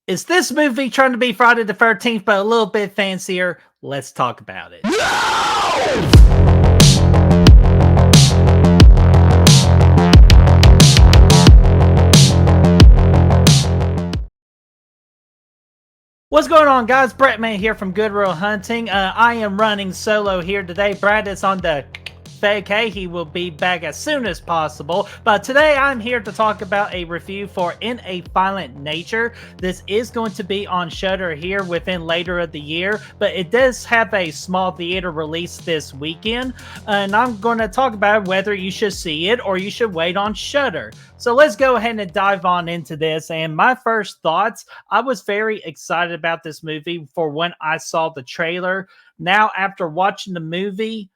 Is this movie trying to be Friday the 13th, but a little bit fancier? Let's talk about it. What's going on, guys? BrettMan here from Goodwill Hunting. I am running solo here today. Brad is on the vacay. He will be back as soon as possible. But today I'm here to talk about a review for In a Violent Nature. This is going to be on Shudder here within later of the year, but it does have a small theater release this weekend. And I'm going to talk about whether you should see it or you should wait on Shudder. So let's go ahead and dive on into this. And my first thoughts, I was very excited about this movie for when I saw the trailer. Now, after watching the movie,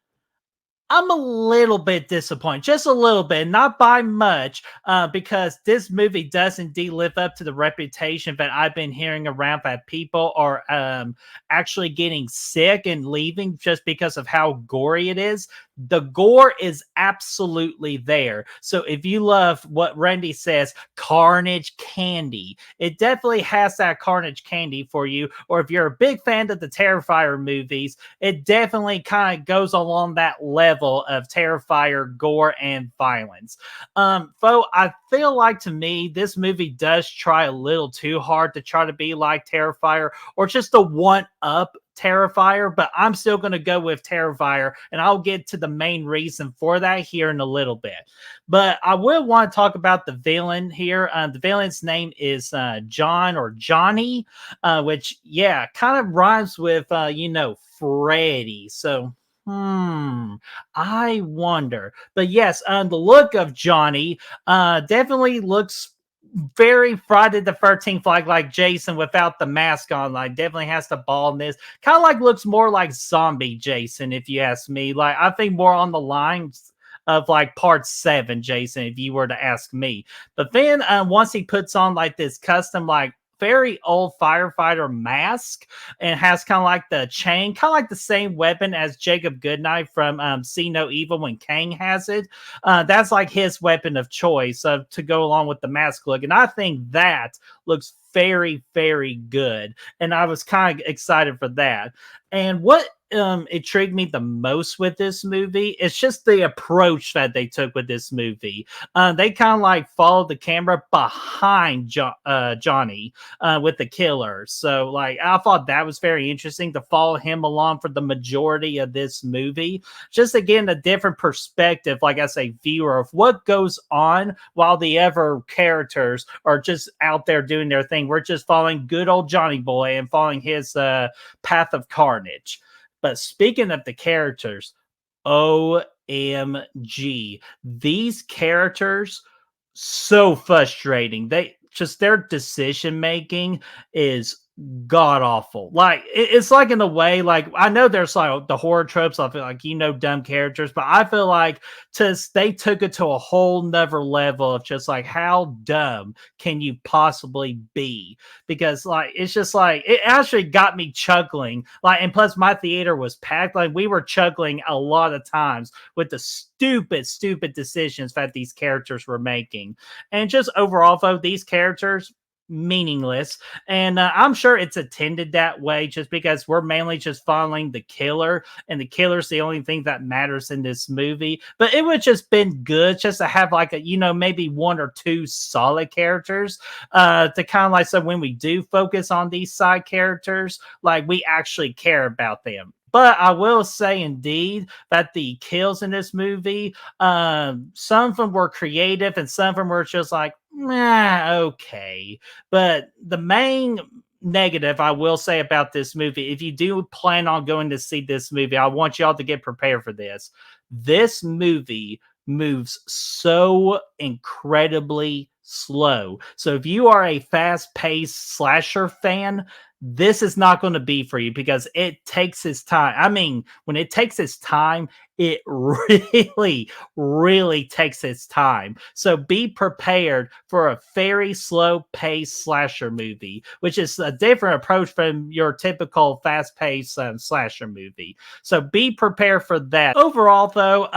I'm a little bit disappointed, just a little bit, not by much, because this movie does indeed live up to the reputation that I've been hearing around that people are actually getting sick and leaving just because of how gory it is. The gore is absolutely there. So if you love what Randy says, carnage candy, it definitely has that carnage candy for you. Or if you're a big fan of the Terrifier movies, it definitely kind of goes along that level of Terrifier gore and violence. I feel like to me, this movie does try a little too hard to try to be like Terrifier or just a one up Terrifier, but I'm still going to go with Terrifier, and I'll get to the main reason for that here in a little bit. But I will want to talk about the villain here. The villain's name is John or Johnny, which, yeah, kind of rhymes with, Freddy. So, I wonder. But yes, the look of Johnny definitely looks very Friday the 13th, like Jason without the mask on. Like, definitely has the baldness. Kind of like looks more like zombie Jason, if you ask me. Like, I think more on the lines of like part 7 Jason, if you were to ask me. But then once he puts on like this custom, like, very old firefighter mask and has kind of like the chain, kind of like the same weapon as Jacob Goodnight from See No Evil when Kang has it. That's like his weapon of choice to go along with the mask look. And I think that looks very, very good. And I was kind of excited for that. And what intrigued me the most with this movie is just the approach that they took with this movie. They kind of like followed the camera behind Johnny with the killer. So, like, I thought that was very interesting to follow him along for the majority of this movie. Just again, a different perspective, like I say, viewer of what goes on while the other characters are just out there doing their thing. We're just following good old Johnny Boy and following his path of carnage. But speaking of the characters, OMG, these characters so frustrating. Their decision making is god awful. Like it's like in a way, like I know there's like the horror tropes of like dumb characters, but I feel like they took it to a whole nother level of just like how dumb can you possibly be? Because like it's just like it actually got me chuckling. Like, and plus my theater was packed. Like we were chuckling a lot of times with the stupid decisions that these characters were making. And just overall, though, these characters meaningless, and I'm sure it's intended that way just because we're mainly just following the killer, and the killer's the only thing that matters in this movie. But it would just been good just to have like a maybe one or two solid characters to kind of like, so when we do focus on these side characters, like we actually care about them. But I will say, indeed, that the kills in this movie, some of them were creative and some of them were just like, okay. But the main negative I will say about this movie, if you do plan on going to see this movie, I want y'all to get prepared for this. This movie moves so incredibly slow. So if you are a fast-paced slasher fan, this is not going to be for you because it takes its time. I mean, when it takes its time, it really, really takes its time. So be prepared for a very slow paced slasher movie, which is a different approach from your typical fast paced slasher movie. So be prepared for that. Overall, though,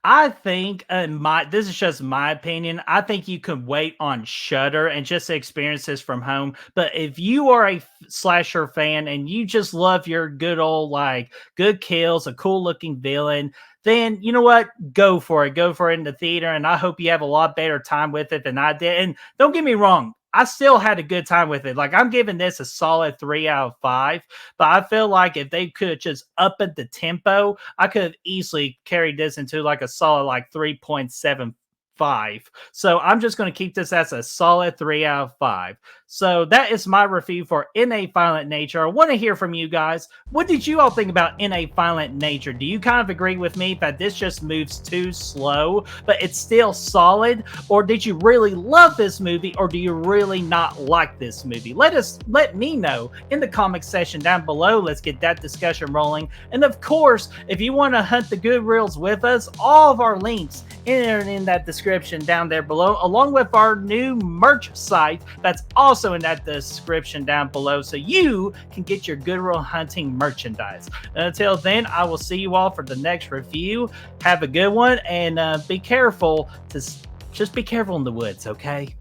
I think, this is just my opinion. I think you can wait on Shudder and just experience this from home. But if you are a slasher fan and you just love your good old like good kills, a cool looking villain, then you know what? Go for it. Go for it in the theater. And I hope you have a lot better time with it than I did. And don't get me wrong, I still had a good time with it. Like I'm giving this a solid 3 out of 5. But I feel like if they could just up at the tempo, I could have easily carried this into like a solid like 3.75. So I'm just going to keep this as a solid 3 out of 5. So that is my review for Innate Violent Nature. I want to hear from you guys. What did you all think about Innate Violent Nature? Do you kind of agree with me that this just moves too slow, but it's still solid? Or did you really love this movie, or do you really not like this movie? Let me know in the comment section down below. Let's get that discussion rolling. And of course, if you want to hunt the good reels with us, all of our links in that description down there below, along with our new merch site that's also in that description down below, so you can get your good reel hunting merchandise. And until then, I will see you all for the next review. Have a good one, and be careful. Just be careful in the woods, okay?